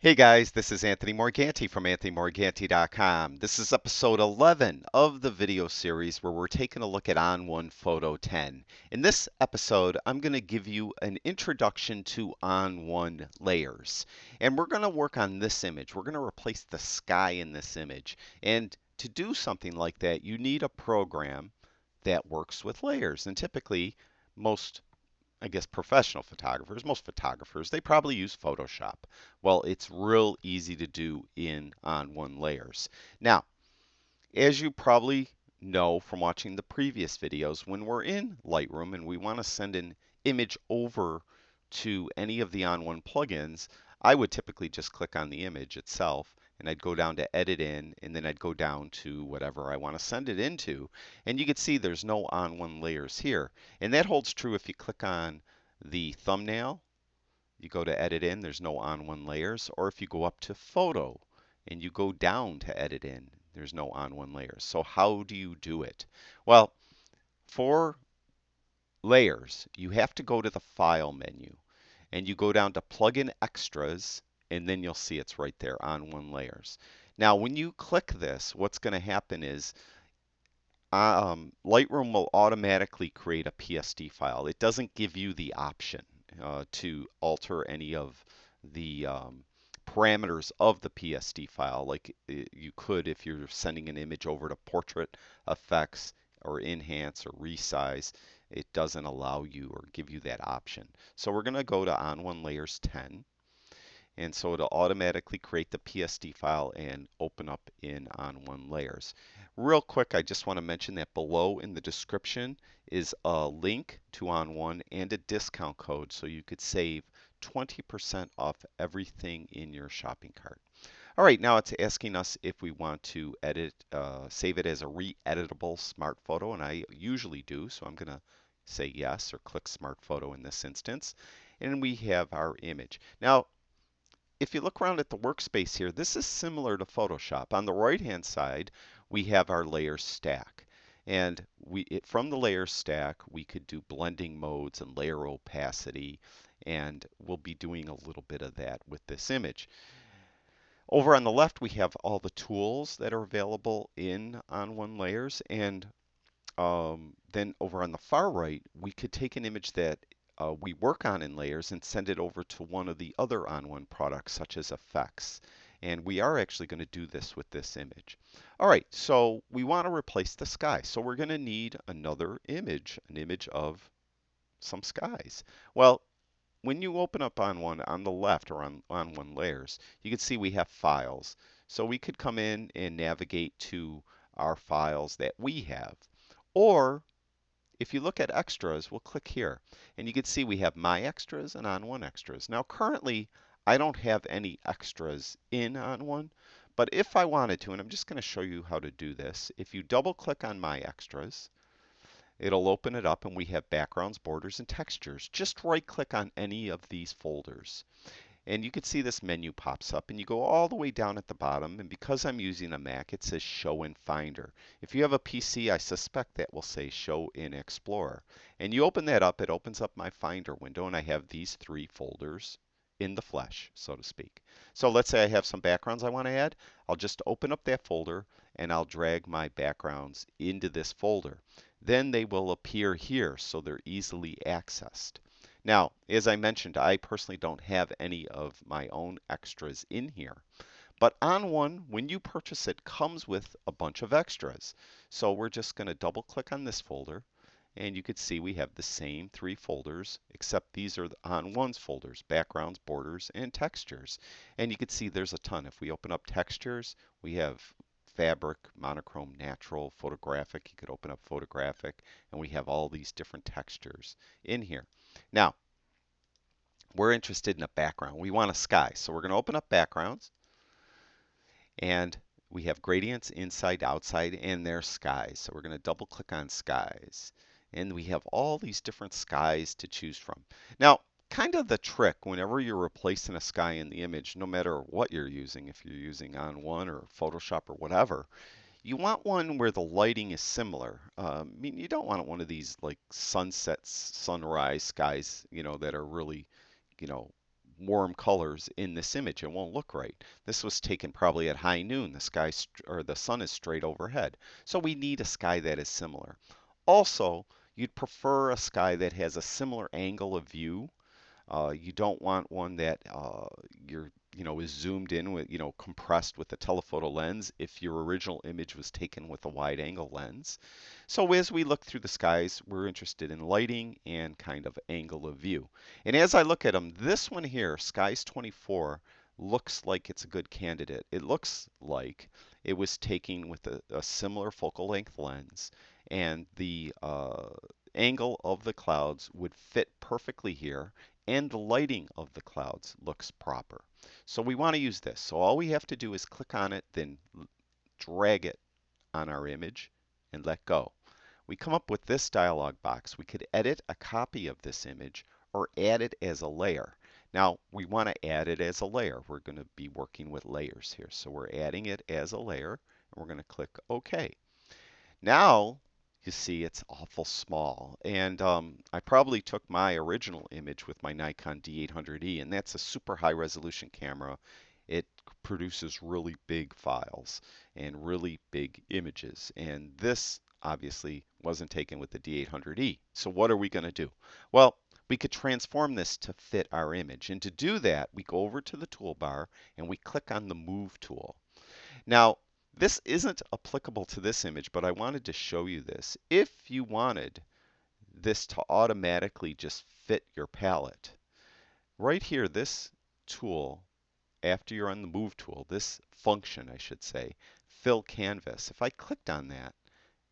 Hey guys, this is Anthony Morganti from AnthonyMorganti.com. This is episode 11 of the video series where we're taking a look at ON1 Photo 10. In this episode, I'm going to give you an introduction to ON1 layers. And we're going to work on this image. We're going to replace the sky in this image. And to do something like that, you need a program that works with layers. And typically, most professional photographers, most photographers, they probably use Photoshop. Well, it's real easy to do in ON1 layers. Now, as you probably know from watching the previous videos, when we're in Lightroom and we want to send an image over to any of the ON1 plugins, I would typically just click on the image itself and I'd go down to edit in and then I'd go down to whatever I want to send it into. And you can see there's no ON1 layers here. And that holds true if you click on the thumbnail, you go to edit in, there's no ON1 layers, or if you go up to photo and you go down to edit in, there's no ON1 layers. So how do you do it? Well, for layers, you have to go to the File menu and you go down to Plugin Extras, and then you'll see it's right there, ON1 Layers. Now, when you click this, what's going to happen is Lightroom will automatically create a PSD file. It doesn't give you the option to alter any of the parameters of the PSD file like you could if you're sending an image over to Portrait Effects or Enhance or Resize. It doesn't allow you or give you that option. So we're going to go to ON1 Layers 10. And so it'll automatically create the PSD file and open up in ON1 Layers. Real quick, I just want to mention that below in the description is a link to ON1 and a discount code so you could save 20% off everything in your shopping cart. All right, now it's asking us if we want to save it as a re-editable smart photo, and I usually do, so I'm going to say yes or click smart photo in this instance. And we have our image. Now, if you look around at the workspace here, this is similar to Photoshop. On the right-hand side, we have our layer stack. And from the layer stack, we could do blending modes and layer opacity, and we'll be doing a little bit of that with this image. Over on the left, we have all the tools that are available in ON1 Layers, and then over on the far right, we could take an image that we work on in layers and send it over to one of the other ON1 products, such as effects. And we are actually going to do this with this image. All right, so we want to replace the sky. So we're going to need another image, an image of some skies. Well, when you open up ON1 on the left or on ON1 Layers, you can see we have files. So we could come in and navigate to our files that we have. Or if you look at extras, we'll click here and you can see we have my extras and ON1 extras. Now currently I don't have any extras in ON1, but if I wanted to, and I'm just going to show you how to do this, if you double click on my extras, it'll open it up and we have backgrounds, borders, and textures. Just right click on any of these folders. And you can see this menu pops up and you go all the way down at the bottom, and because I'm using a Mac, it says Show in Finder. If you have a PC, I suspect that will say Show in Explorer. And you open that up, it opens up my Finder window, and I have these three folders in the flesh, so to speak. So let's say I have some backgrounds I want to add. I'll just open up that folder and I'll drag my backgrounds into this folder. Then they will appear here so they're easily accessed. Now, as I mentioned, I personally don't have any of my own extras in here. But ON1, when you purchase it, comes with a bunch of extras. So we're just going to double click on this folder, and you can see we have the same three folders, except these are the ON1's folders: backgrounds, borders, and textures. And you can see there's a ton. If we open up textures, we have fabric, monochrome, natural, photographic. You could open up photographic, and we have all these different textures in here. Now, we're interested in a background. We want a sky. So we're going to open up backgrounds, and we have gradients inside, outside, and there's skies. So we're going to double click on skies. And we have all these different skies to choose from. Now, kind of the trick whenever you're replacing a sky in the image, no matter what you're using, if you're using ON1 or Photoshop or whatever, you want one where the lighting is similar. I mean, you don't want one of these like sunsets, sunrise skies, that are really, you know, warm colors in this image. It won't look right. This was taken probably at high noon. The sky or the sun is straight overhead. So we need a sky that is similar. Also, you'd prefer a sky that has a similar angle of view. You don't want one that is zoomed in with, compressed with a telephoto lens if your original image was taken with a wide angle lens. So as we look through the skies, we're interested in lighting and kind of angle of view. And as I look at them, this one here, Skies 24, looks like it's a good candidate. It looks like it was taken with a similar focal length lens, and the angle of the clouds would fit perfectly here, and the lighting of the clouds looks proper. So we want to use this. So all we have to do is click on it, then drag it on our image and let go. We come up with this dialog box. We could edit a copy of this image or add it as a layer. Now we want to add it as a layer. We're going to be working with layers here. So we're adding it as a layer, and we're going to click OK. Now you see it's awful small, and I probably took my original image with my Nikon D800E, and that's a super high resolution camera. It produces really big files and really big images, and this obviously wasn't taken with the D800E. So what are we going to do? Well, we could transform this to fit our image, and to do that we go over to the toolbar and we click on the Move tool. Now, this isn't applicable to this image, but I wanted to show you this. If you wanted this to automatically just fit your palette, right here, this tool, after you're on the Move tool, this function, I should say, Fill Canvas, if I clicked on that,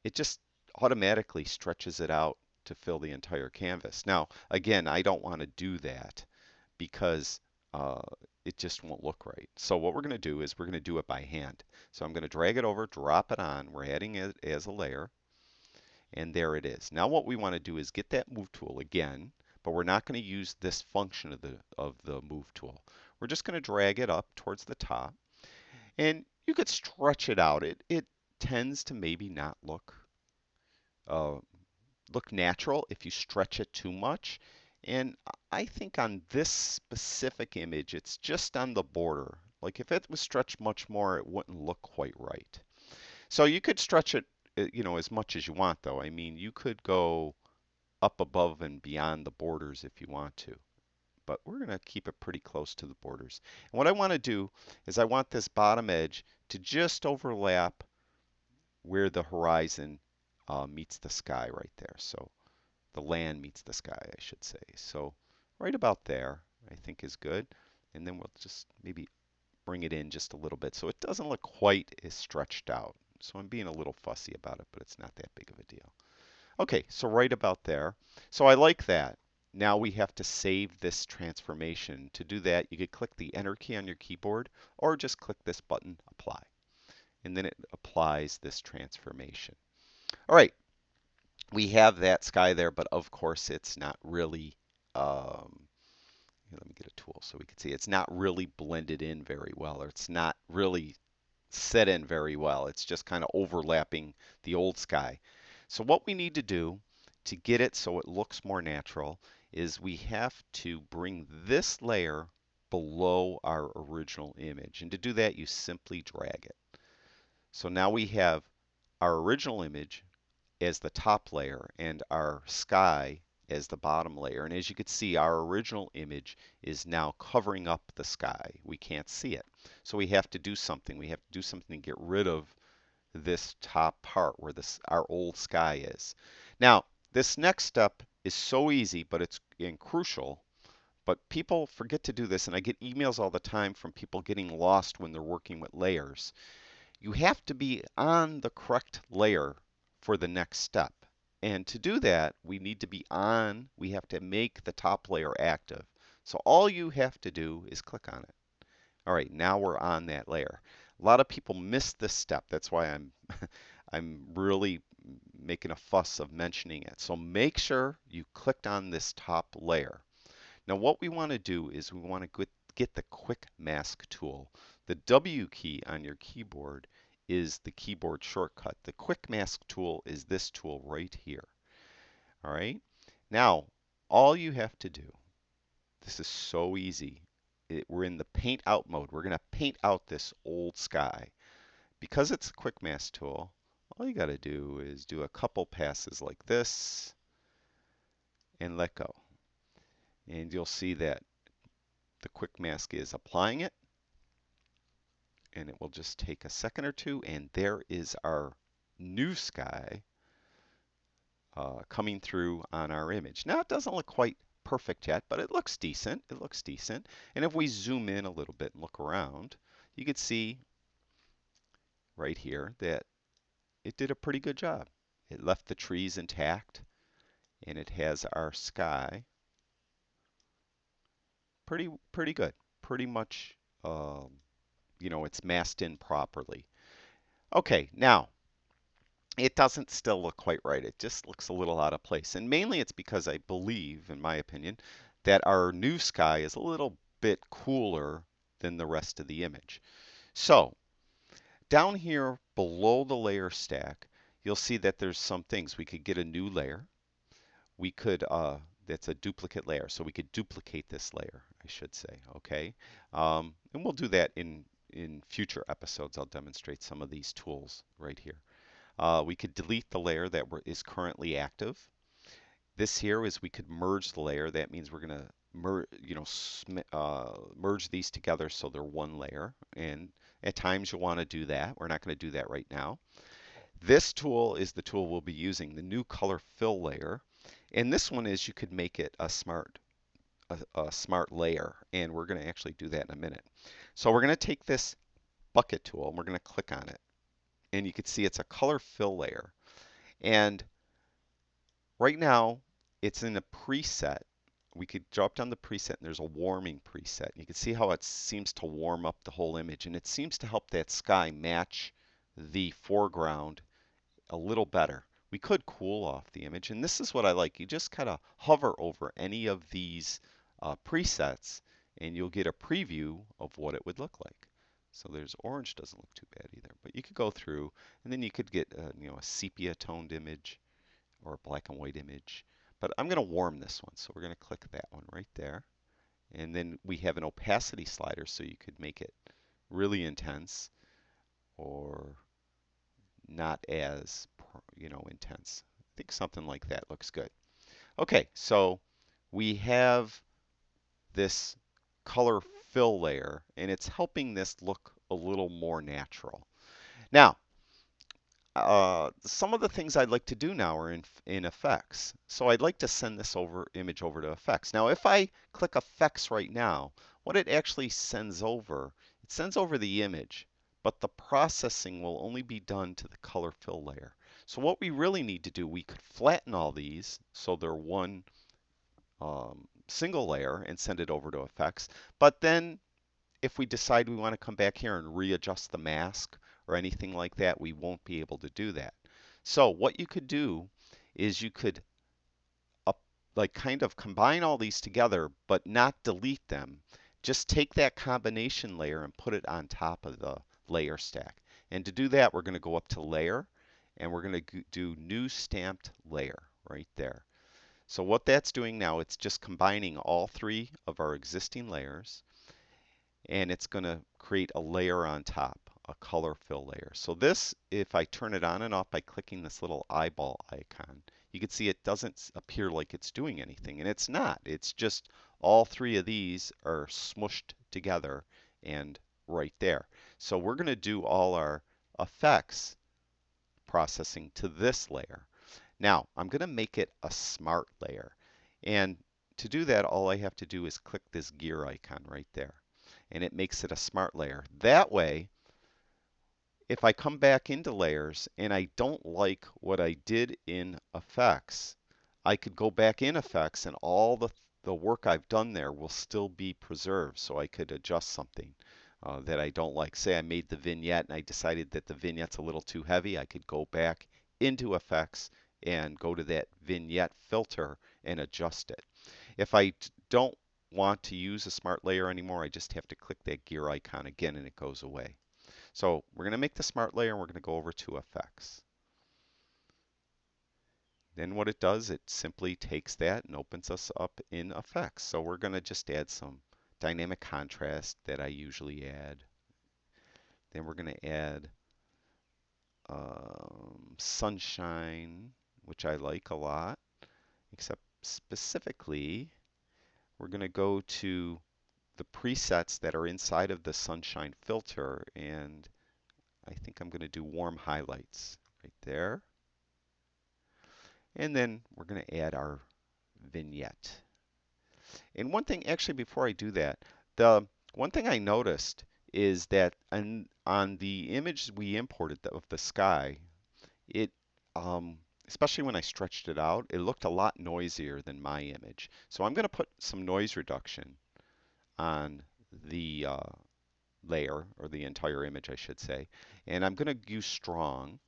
it just automatically stretches it out to fill the entire canvas. Now, again, I don't want to do that because it just won't look right. So what we're going to do is we're going to do it by hand. So I'm going to drag it over, drop it on. We're adding it as a layer, and there it is. Now what we want to do is get that Move tool again, but we're not going to use this function of the Move tool. We're just going to drag it up towards the top, and you could stretch it out. It tends to maybe not uh, look natural if you stretch it too much. And I think on this specific image, it's just on the border. Like if it was stretched much more, it wouldn't look quite right. So you could stretch it, as much as you want, though. I mean, you could go up above and beyond the borders if you want to. But we're going to keep it pretty close to the borders. And what I want to do is I want this bottom edge to just overlap where the horizon meets the sky right there. So the land meets the sky, I should say. So right about there, I think is good. And then we'll just maybe bring it in just a little bit so it doesn't look quite as stretched out. So I'm being a little fussy about it, but it's not that big of a deal. Okay, so right about there. So I like that. Now we have to save this transformation. To do that, you could click the Enter key on your keyboard or just click this button, Apply. And then it applies this transformation. All right, we have that sky there, but of course it's not really, let me get a tool so we can see, it's not really blended in very well, or it's not really set in very well. It's just kind of overlapping the old sky. So what we need to do to get it so it looks more natural is we have to bring this layer below our original image. And to do that, you simply drag it. So now we have our original image as the top layer and our sky as the bottom layer. And as you can see, our original image is now covering up the sky. We can't see it. So we have to do something. We have to do something to get rid of this top part where our old sky is. Now, this next step is so easy, but it's crucial. But people forget to do this, and I get emails all the time from people getting lost when they're working with layers. You have to be on the correct layer for the next step. And to do that, we have to make the top layer active. So all you have to do is click on it. All right, now we're on that layer. A lot of people miss this step. That's why I'm really making a fuss of mentioning it. So make sure you clicked on this top layer. Now what we want to do is we want to get the Quick Mask tool. The W key on your keyboard is the keyboard shortcut. The Quick Mask tool is this tool right here. All right. Now, all you have to do, this is so easy. we're in the paint out mode. We're going to paint out this old sky. Because it's a quick mask tool, all you got to do is do a couple passes like this and let go. And you'll see that the quick mask is applying it. And it will just take a second or two. And there is our new sky coming through on our image. Now it doesn't look quite perfect yet, but it looks decent. It looks decent. And if we zoom in a little bit and look around, you can see right here that it did a pretty good job. It left the trees intact, and it has our sky pretty good. Pretty much, it's masked in properly. Okay, now it doesn't still look quite right. It just looks a little out of place. And mainly it's because I believe, in my opinion, that our new sky is a little bit cooler than the rest of the image. So down here below the layer stack, you'll see that there's some things. We could get a new layer. We could, that's a duplicate layer. So we could duplicate this layer, I should say, okay? And we'll do that in future episodes. I'll demonstrate some of these tools right here. We could delete the layer that is currently active. This here is we could merge the layer. That means we're going to merge these together so they're one layer. And at times you'll want to do that. We're not going to do that right now. This tool is the tool we'll be using, the new color fill layer. And this one is you could make it a smart layer. And we're going to actually do that in a minute. So we're going to take this bucket tool and we're going to click on it. And you can see it's a color fill layer. And right now it's in a preset. We could drop down the preset and there's a warming preset. You can see how it seems to warm up the whole image, and it seems to help that sky match the foreground a little better. We could cool off the image, and this is what I like. You just kind of hover over any of these presets and you'll get a preview of what it would look like. So there's orange, doesn't look too bad either. But you could go through, and then you could get a sepia toned image or a black and white image. But I'm going to warm this one, so we're going to click that one right there. And then we have an opacity slider, so you could make it really intense or not as intense. I think something like that looks good. Okay, so we have this color fill layer, and it's helping this look a little more natural. Now, some of the things I'd like to do now are in effects. So I'd like to send this image over to effects. Now, if I click effects right now, what it actually sends over, it sends over the image, but the processing will only be done to the color fill layer. So what we really need to do, we could flatten all these so they're one single layer and send it over to effects. But then if we decide we want to come back here and readjust the mask or anything like that, we won't be able to do that. So what you could do is you could kind of combine all these together but not delete them. Just take that combination layer and put it on top of the layer stack. And to do that, we're going to go up to layer and we're going to do new stamped layer right there. So what that's doing now, it's just combining all three of our existing layers, and it's going to create a layer on top, a color fill layer. So this, if I turn it on and off by clicking this little eyeball icon, you can see it doesn't appear like it's doing anything, and it's not. It's just all three of these are smushed together and right there. So we're going to do all our effects processing to this layer. Now, I'm going to make it a smart layer. And to do that, all I have to do is click this gear icon right there. And it makes it a smart layer. That way, if I come back into layers and I don't like what I did in effects, I could go back in effects and all the work I've done there will still be preserved. So I could adjust something that I don't like. Say I made the vignette and I decided that the vignette's a little too heavy. I could go back into effects and go to that vignette filter and adjust it. If I don't want to use a smart layer anymore, I just have to click that gear icon again and it goes away. So we're going to make the smart layer and we're going to go over to effects. Then what it does, it simply takes that and opens us up in effects. So we're going to just add some dynamic contrast that I usually add. Then we're going to add sunshine, which I like a lot, except specifically, we're going to go to the presets that are inside of the sunshine filter, and I think I'm going to do warm highlights right there. And then we're going to add our vignette. And one thing, actually, before I do that, the one thing I noticed is that on the image we imported of the sky, it, especially when I stretched it out, it looked a lot noisier than my image. So I'm going to put some noise reduction on the layer, or the entire image, I should say. And I'm going to use strong.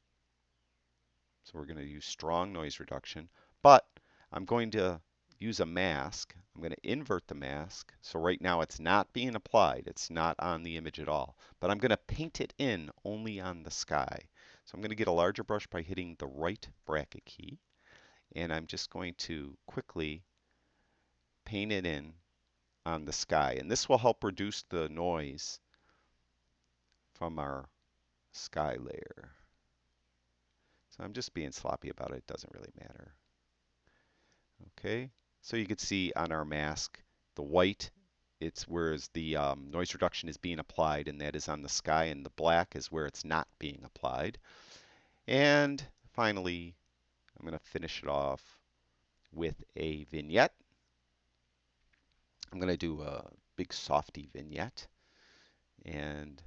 So we're going to use strong noise reduction. But I'm going to use a mask. I'm going to invert the mask. So right now it's not being applied. It's not on the image at all. But I'm going to paint it in only on the sky. So I'm going to get a larger brush by hitting the right bracket key. And I'm just going to quickly paint it in on the sky. And this will help reduce the noise from our sky layer. So I'm just being sloppy about it. It doesn't really matter. Okay, so you can see on our mask, the white, it's whereas the noise reduction is being applied, and that is on the sky, and the black is where it's not being applied. And finally, I'm going to finish it off with a vignette. I'm going to do a big softy vignette, and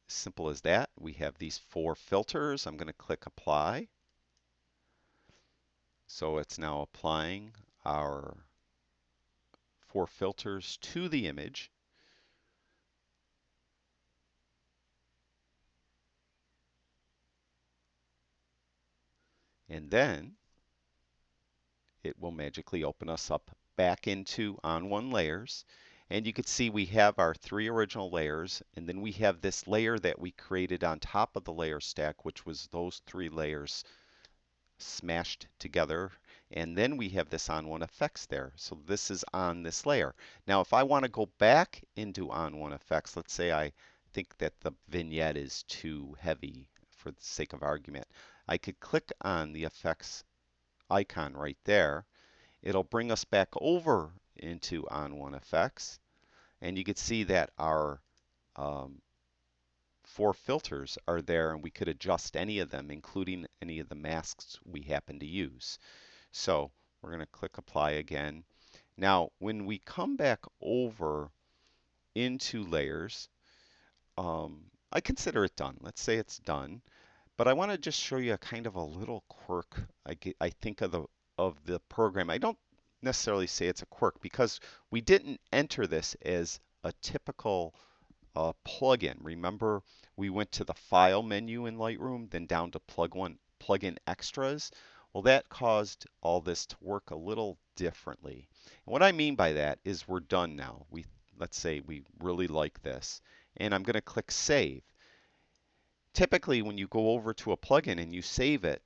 simple as that. We have these 4 filters. I'm going to click apply. So it's now applying our 4 filters to the image. And then it will magically open us up back into On1 layers. And you can see we have our 3 original layers, and then we have this layer that we created on top of the layer stack, which was those 3 layers smashed together. And then we have this On1 effects there. So this is on this layer. Now if I want to go back into On1 effects, let's say I think that the vignette is too heavy for the sake of argument, I could click on the effects icon right there. It'll bring us back over into On1 effects, and you can see that our 4 filters are there, and we could adjust any of them, including any of the masks we happen to use. So we're going to click apply again. Now when we come back over into layers, I consider it done. Let's say it's done. But I want to just show you a kind of a little quirk I think of the program. I don't necessarily say it's a quirk because we didn't enter this as a typical plugin. Remember, we went to the File menu in Lightroom, then down to Plugin Extras. Well, that caused all this to work a little differently. And what I mean by that is we're done now. Let's say we really like this, and I'm going to click Save. Typically, when you go over to a plugin and you save it,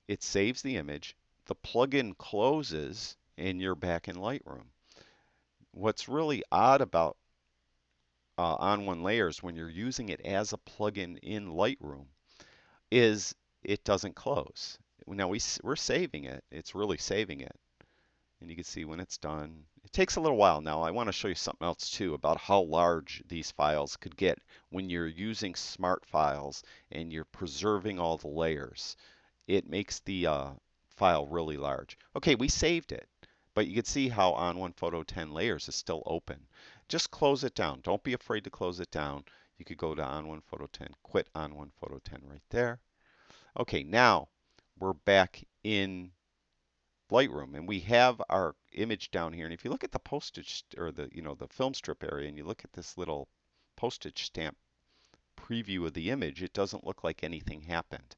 it saves the image, the plugin closes, and you're back in Lightroom. What's really odd about On1 Layers when you're using it as a plugin in Lightroom is it doesn't close. Now we're saving it. It's really saving it. And you can see when it's done. It takes a little while. Now I want to show you something else too about how large these files could get when you're using smart files and you're preserving all the layers. It makes the file really large. Okay, we saved it, but you can see how On1 Photo 10 Layers is still open. Just close it down. Don't be afraid to close it down. You could go to On1 Photo 10, quit On1 Photo 10 right there. Okay, now we're back in Lightroom, and we have our image down here. And if you look at the postage or the film strip area, and you look at this little postage stamp preview of the image, it doesn't look like anything happened.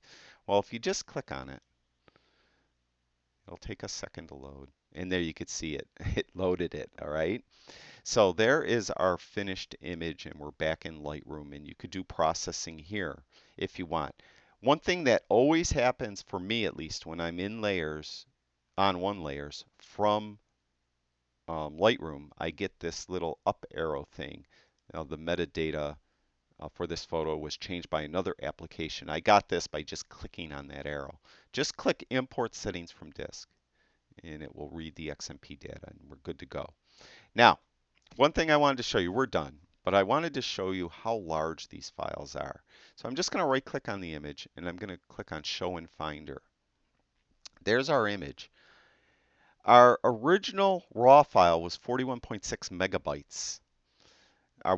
Well, if you just click on it, it'll take a second to load. And there you could see it. It loaded it, all right? So there is our finished image, and we're back in Lightroom, and you could do processing here if you want. One thing that always happens, for me at least, when I'm in layers, On1 Layers, from Lightroom, I get this little up arrow thing. Now the metadata for this photo was changed by another application. I got this by just clicking on that arrow. Just click Import Settings from Disk, and it will read the XMP data, and we're good to go. Now, one thing I wanted to show you, we're done, but I wanted to show you how large these files are. So I'm just going to right click on the image, and I'm going to click on Show in Finder. There's our image. Our original RAW file was 41.6 megabytes.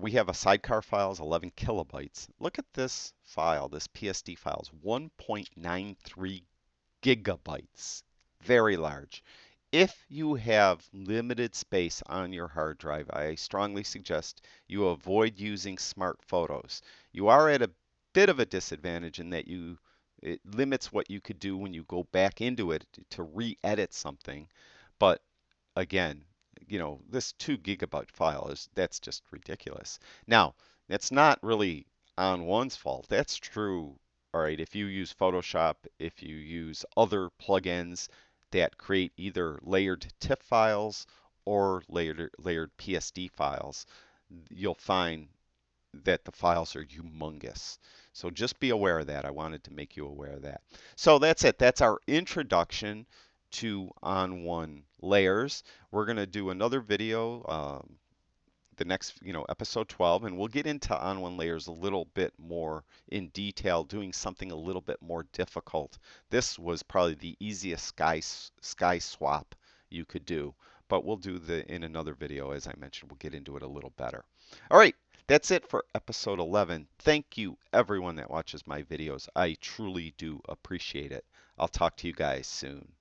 We have a sidecar file is 11 kilobytes. Look at this file, this PSD file is 1.93 gigabytes. Very large. If you have limited space on your hard drive, I strongly suggest you avoid using Smart Photos. You are at a bit of a disadvantage in that it limits what you could do when you go back into it to re-edit something. But again, this 2 gigabyte file that's just ridiculous. Now, that's not really ON1's fault. That's true, all right, if you use Photoshop, if you use other plugins that create either layered TIFF files or layered PSD files, you'll find that the files are humongous. So just be aware of that. I wanted to make you aware of that. So that's it. That's our introduction to ON1 layers. We're going to do another video, the next, episode 12, and we'll get into ON1 layers a little bit more in detail, doing something a little bit more difficult. This was probably the easiest sky swap you could do, but we'll do in another video, as I mentioned, we'll get into it a little better. All right. That's it for episode 11. Thank you, everyone that watches my videos. I truly do appreciate it. I'll talk to you guys soon.